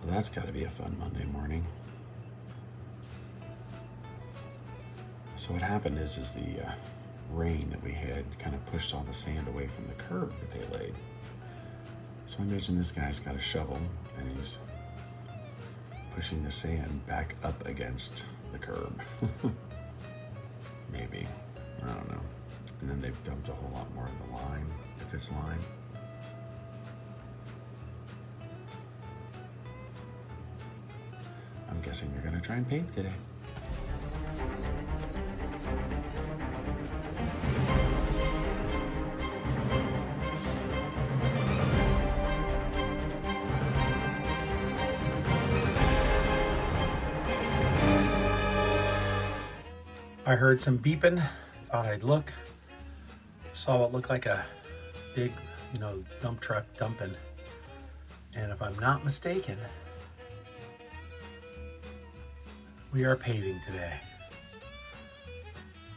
Well, that's got to be a fun Monday morning. So what happened is the rain that we had kind of pushed all the sand away from the curb that they laid. So I imagine this guy's got a shovel and he's pushing the sand back up against the curb. Maybe, I don't know. And then they've dumped a whole lot more in the line, if it's lime. I'm guessing they're gonna try and pave today. I heard some beeping, thought I'd look, saw what looked like a big, dump truck dumping. And if I'm not mistaken, we are paving today.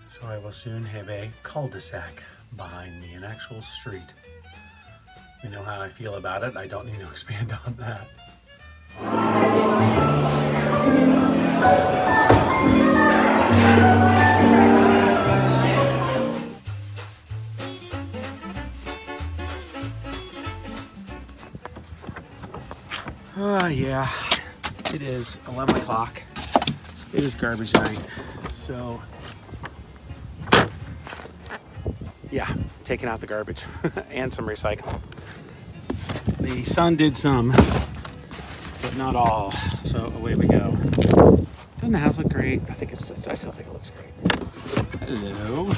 So I will soon have a cul-de-sac behind me, an actual street. You know how I feel about it. I don't need to expand on that. Yeah, it is 11 o'clock. It is garbage night. So, yeah, taking out the garbage and some recycling. The sun did some, but not all. So away we go. Doesn't the house look great? I still think it looks great. Hello.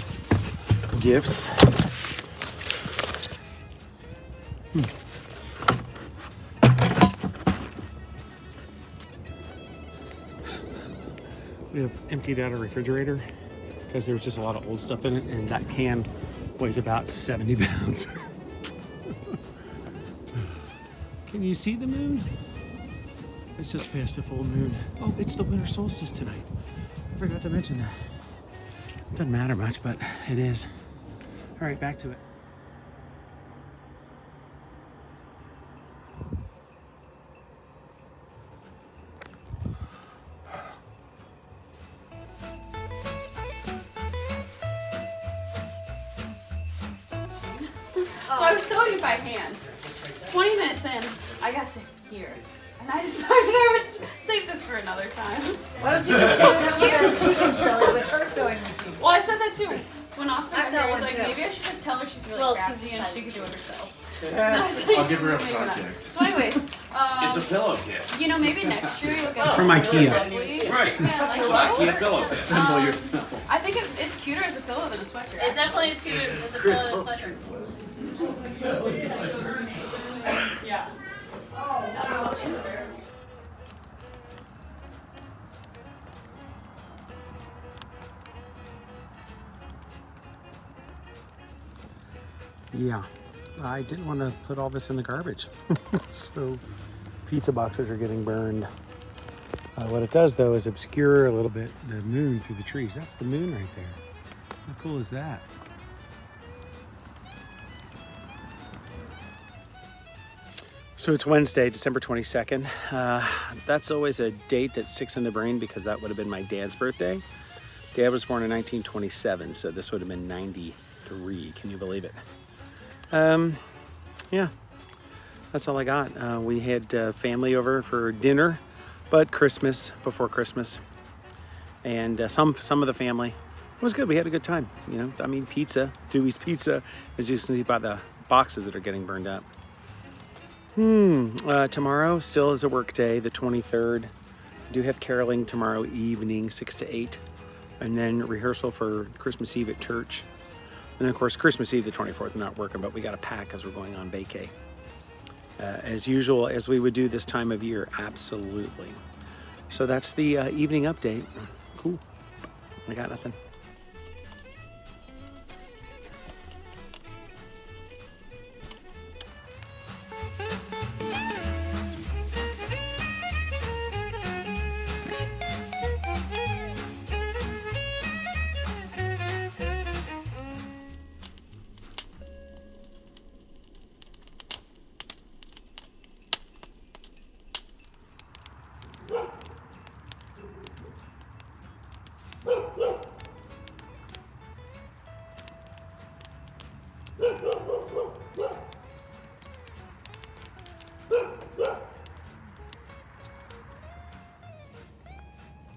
Gifts. We have emptied out a refrigerator because there was just a lot of old stuff in it, and that can weighs about 70 pounds. Can you see the moon? It's just past the full moon. Oh, it's the winter solstice tonight. I forgot to mention that. Doesn't matter much, but it is. All right, back to it. So I was sewing it by hand. 20 minutes in, I got to here. And I decided I would save this for another time. Why don't you just get someone that she can sew it with her sewing machine? Well, I said that too. When Austin I've got there, got I was one like, too. maybe I should just tell her she's really Well, crafty she's and fine. she could do it herself. And I was like, I'll give her a maybe not. project. So anyways, It's a pillow kit. maybe next year you'll get From IKEA. Right. Yeah, like, So IKEA pillow kit. Assemble yourself. I think it's cuter as a pillow than a sweater. It definitely is cute. It's a Chris pillow Wilkes. sweater. Yeah. Yeah, I didn't want to put all this in the garbage. So pizza boxes are getting burned. What it does though is obscure a little bit the moon through the trees. That's the moon right there. How cool is that? So it's Wednesday, December 22nd. That's always a date that sticks in the brain because that would have been my dad's birthday. Dad was born in 1927, so this would have been 93. Can you believe it? Yeah, that's all I got. We had family over for dinner, but before Christmas, and some of the family. It was good. We had a good time. Pizza, Dewey's Pizza, as you can see by the boxes that are getting burned up. Tomorrow still is a work day, the 23rd. We do have caroling tomorrow evening, 6 to 8, and then rehearsal for Christmas Eve at church. And then, of course, Christmas Eve, the 24th, I'm not working, but we got to pack because we're going on vacay. As usual, as we would do this time of year, absolutely. So that's the evening update. Cool. I got nothing.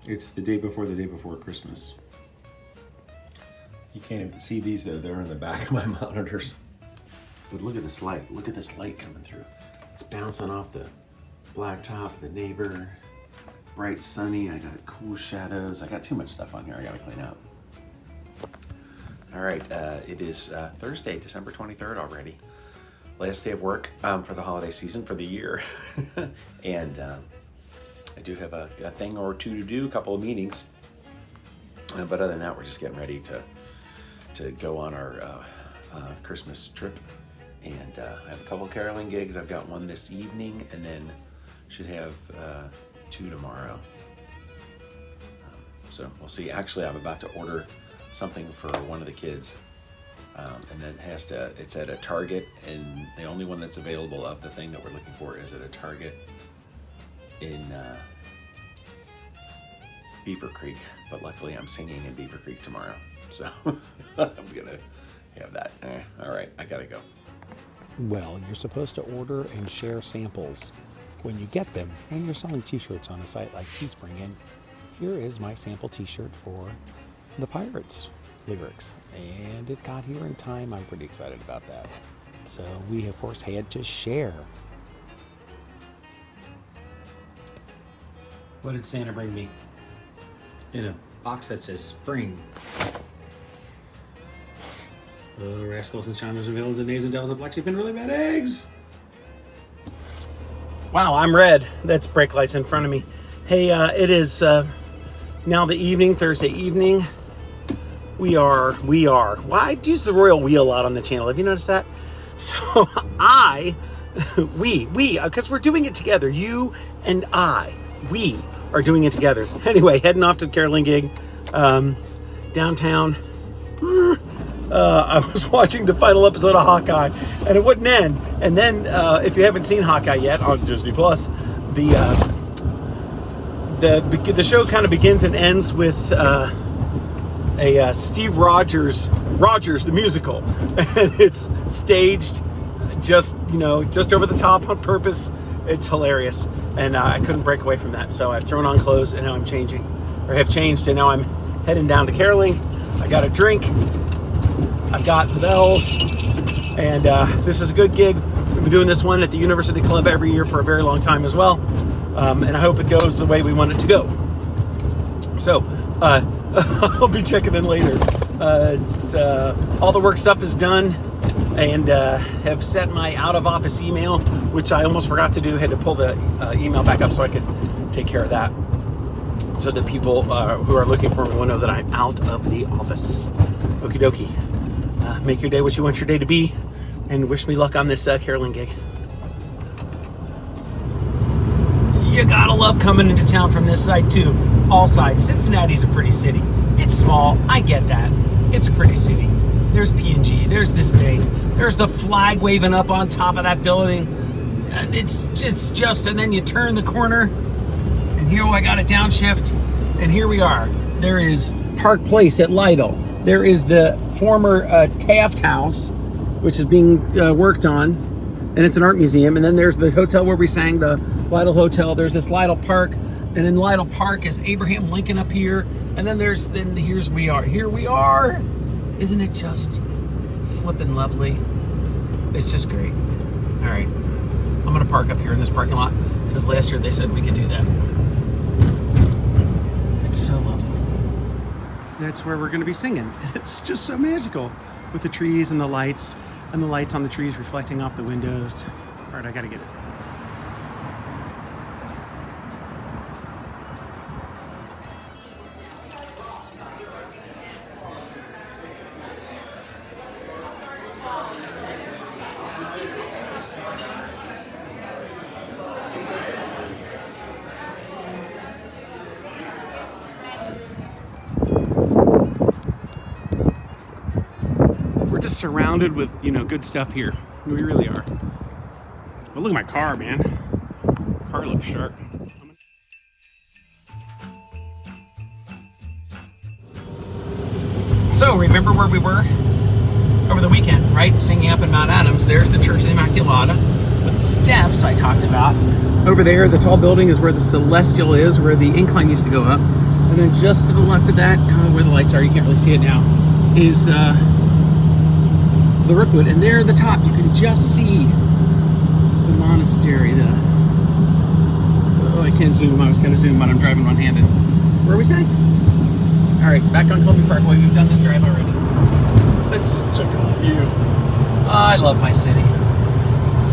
It's the day before Christmas. You can't even see these though, they're in the back of my monitors. But look at this light, look at this light coming through. It's bouncing off the blacktop, the neighbor. Bright sunny, I got cool shadows. I got too much stuff on here I gotta clean up. All right, it is Thursday, December 23rd already. Last day of work for the holiday season for the year. And I do have a thing or two to do, a couple of meetings. But other than that, we're just getting ready to go on our Christmas trip. And I have a couple caroling gigs. I've got one this evening and then should have 2 tomorrow. So we'll see. Actually, I'm about to order something for one of the kids. And then it's at a Target, and the only one that's available of the thing that we're looking for is at a Target in Beaver Creek. But luckily I'm singing in Beaver Creek tomorrow. So I'm gonna have that. All right, I gotta go. Well, you're supposed to order and share samples when you get them when you're selling t-shirts on a site like Teespring. And here is my sample t-shirt for the Pirates lyrics. And it got here in time. I'm pretty excited about that. So we, of course, had to share. What did Santa bring me? In a box that says spring. Rascals and shiners and villains and knaves and devils and black sheep and really bad eggs. Wow, I'm red. That's brake lights in front of me. Hey, it is now the evening, Thursday evening. We are. Well, I use the royal we a lot on the channel. Have you noticed that? So we, because we're doing it together. You and I, we are doing it together. Anyway, heading off to the caroling gig downtown. I was watching the final episode of Hawkeye, and it wouldn't end. And then, if you haven't seen Hawkeye yet on Disney Plus, the show kind of begins and ends with a Steve Rogers the musical, and it's staged just over the top on purpose. It's hilarious, and I couldn't break away from that. So I've thrown on clothes, and now I'm changing, or have changed, and now I'm heading down to caroling. I got a drink. I've got the bells, and this is a good gig. We've been doing this one at the University Club every year for a very long time as well, and I hope it goes the way we want it to go. So I'll be checking in later. All the work stuff is done, and have set my out-of-office email, which I almost forgot to do. Had to pull the email back up so I could take care of that, so that people who are looking for me will know that I'm out of the office. Okie dokie. Make your day what you want your day to be, and wish me luck on this caroling gig. You gotta love coming into town from this side too. All sides. Cincinnati's a pretty city. It's small. I get that. It's a pretty city. There's P&G. There's this thing. There's the flag waving up on top of that building. And it's just, and then you turn the corner, and here I got a downshift, and here we are. There is Park Place at Lytle. There is the former Taft House, which is being worked on, and it's an art museum. And then there's the hotel where we sang, the Lytle Hotel. There's this Lytle Park, and in Lytle Park is Abraham Lincoln up here. And then here's we are. Here we are. Isn't it just flippin' lovely? It's just great. All right, I'm gonna park up here in this parking lot because last year they said we could do that. It's so lovely. That's where we're going to be singing. It's just so magical with the trees and the lights on the trees reflecting off the windows. All right, I got to get it. Surrounded with good stuff here. We really are. But look at my car, man. Car looks sharp. So remember where we were over the weekend, right? Singing up in Mount Adams. There's the Church of the Immaculata with the steps I talked about. Over there, the tall building is where the Celestial is, where the incline used to go up. And then just to the left of that, where the lights are, you can't really see it now, is the Rookwood. And there at the top, you can just see the monastery. I can't zoom. I was going to zoom, but I'm driving one-handed. Where are we staying? All right, back on Columbia Parkway. We've done this drive already. It's such a cool view. I love my city.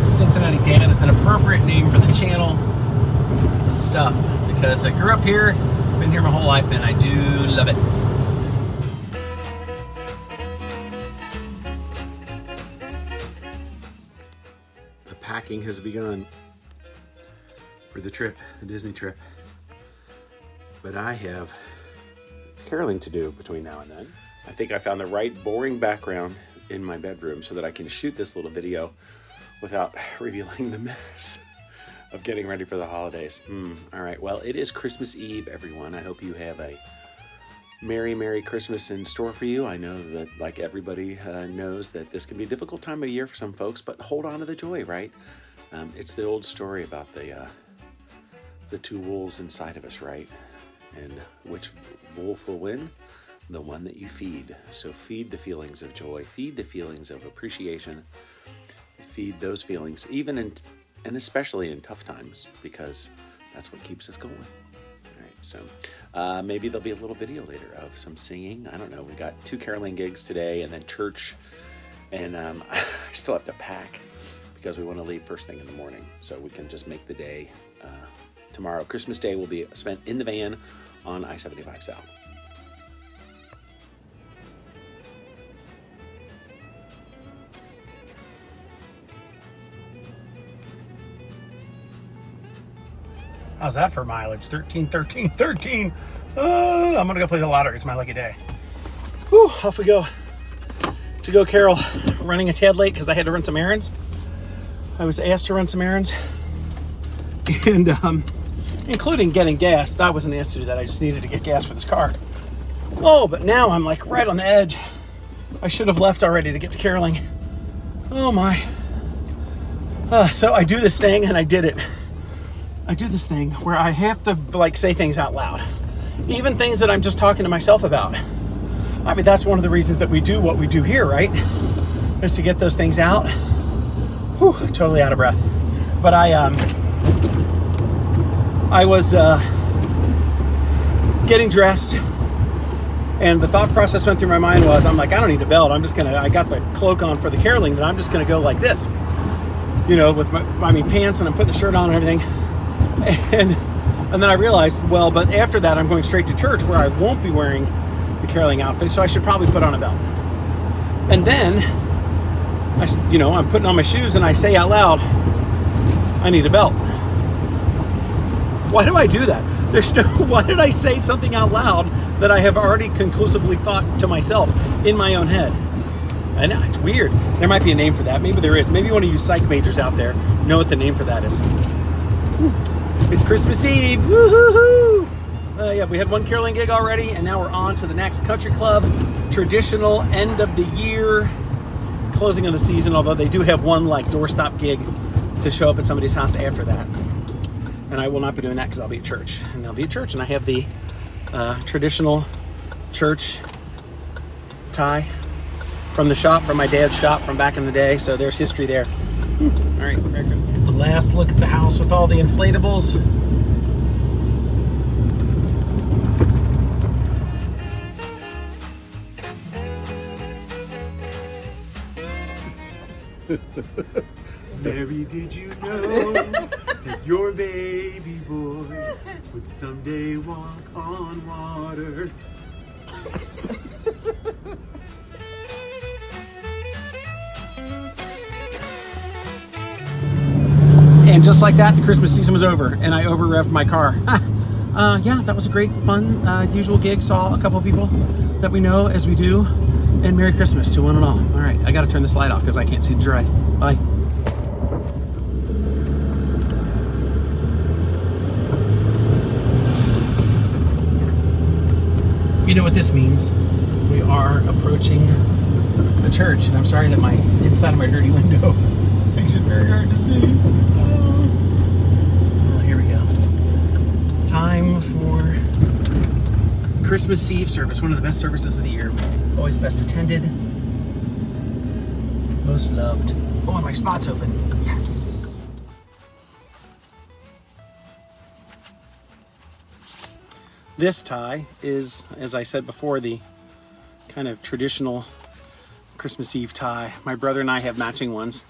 Cincinnati Dan is an appropriate name for the channel and stuff, because I grew up here, been here my whole life, and I do love it. The packing has begun for the trip, the Disney trip. But I have caroling to do between now and then. I think I found the right boring background in my bedroom so that I can shoot this little video without revealing the mess of getting ready for the holidays. All right, well, it is Christmas Eve, everyone. I hope you have a Merry Christmas in store for you. I know that, like everybody knows, that this can be a difficult time of year for some folks, but hold on to the joy, right? It's the old story about the two wolves inside of us, right? And which wolf will win? The one that you feed. So feed the feelings of joy, feed the feelings of appreciation, feed those feelings, even and especially in tough times, because that's what keeps us going. All right, so maybe there'll be a little video later of some singing. I don't know. We got 2 caroling gigs today, and then church, and I still have to pack because we want to leave first thing in the morning so we can just make the day. Tomorrow, Christmas Day, will be spent in the van on I-75 South. How's that for mileage? 13, 13, 13. I'm gonna go play the lottery. It's my lucky day. Whew, off we go to go carol. Running a tad late because I had to run some errands. I was asked to run some errands, and including getting gas. I wasn't asked to do that. I just needed to get gas for this car. Oh, but now I'm like right on the edge. I should have left already to get to caroling. Oh my. So I do this thing, and I did it. I do this thing where I have to like say things out loud, even things that I'm just talking to myself about. I mean, that's one of the reasons that we do what we do here, right? Is to get those things out. Whew, totally out of breath. But I was getting dressed, and the thought process went through my mind was, I'm like, I don't need a belt. I got the cloak on for the caroling, but I'm just gonna go like this, you know, with my pants, and I'm putting the shirt on and everything. And then I realized, well, but after that, I'm going straight to church where I won't be wearing the caroling outfit, so I should probably put on a belt. And then, I'm putting on my shoes, and I say out loud, I need a belt. Why do I do that? Why did I say something out loud that I have already conclusively thought to myself in my own head? I know, it's weird. There might be a name for that. Maybe there is. Maybe one of you psych majors out there know what the name for that is. It's Christmas Eve. Woo-hoo-hoo! Yeah, we had one caroling gig already, and now we're on to the next country club. Traditional end of the year, closing of the season, although they do have one like doorstop gig to show up at somebody's house after that. And I will not be doing that because I'll be at church. And they'll be at church, and I have the traditional church tie from the shop, from my dad's shop from back in the day. So there's history there. All right, Merry Christmas. The last look at the house with all the inflatables. Mary, did you know that your baby boy would someday walk on water? And just like that, the Christmas season was over, and I over-revved my car. Yeah, that was a great, fun, usual gig. Saw a couple of people that we know, as we do. And Merry Christmas to one and all. All right, I got to turn this light off because I can't see the drive. Bye. You know what this means. We are approaching the church, and I'm sorry that my inside of my dirty window makes it very hard to see. Oh, here we go. Time for Christmas Eve service, one of the best services of the year. Always best attended, most loved. Oh, and my spot's open. Yes. This tie is, as I said before, the kind of traditional Christmas Eve tie. My brother and I have matching ones.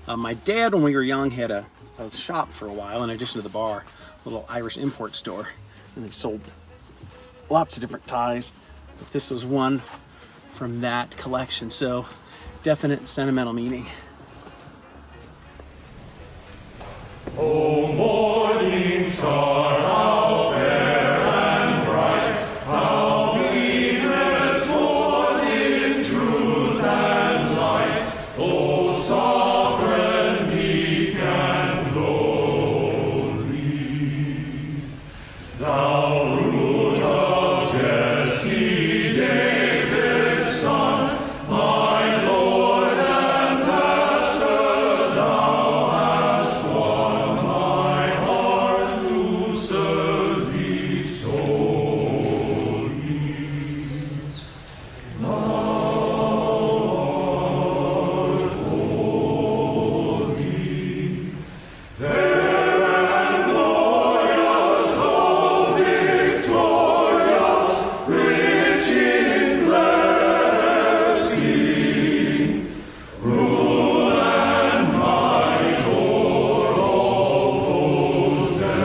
My dad, when we were young, had a shop for a while in addition to the bar, a little Irish import store, and they sold lots of different ties. But this was one from that collection, so definite sentimental meaning. Oh, morning star, how fair and bright, how beamest forth in truth and light. Oh, sovereign, meek and lowly, thou root of Jesse, David's son, my Lord and Master, thou hast won my heart to serve thee solely. Thou art holy, fair and glorious, oh victorious, rich in blessing, rule and might o'er all possessing.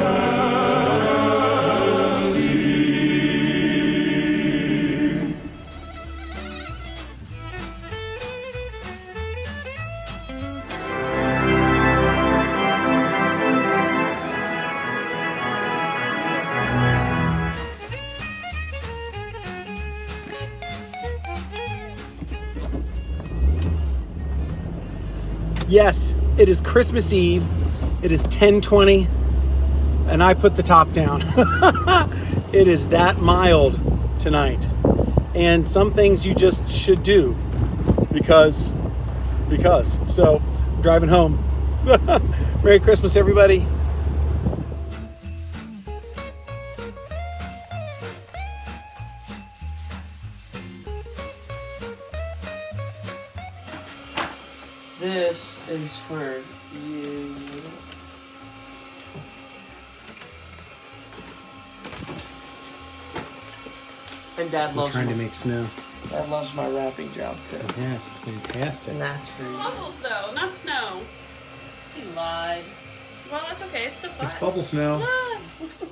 Yes, it is Christmas Eve. It is 10:20, and I put the top down. It is that mild tonight. And some things you just should do because. So, I'm driving home. Merry Christmas, everybody. This is for you. And Dad We're loves trying to my, make snow. Dad loves my wrapping job too. Yes, it's fantastic. And that's for you. Bubbles though, not snow. He lied. Well, that's okay. It's still fun. It's bubble snow. Ah, what's the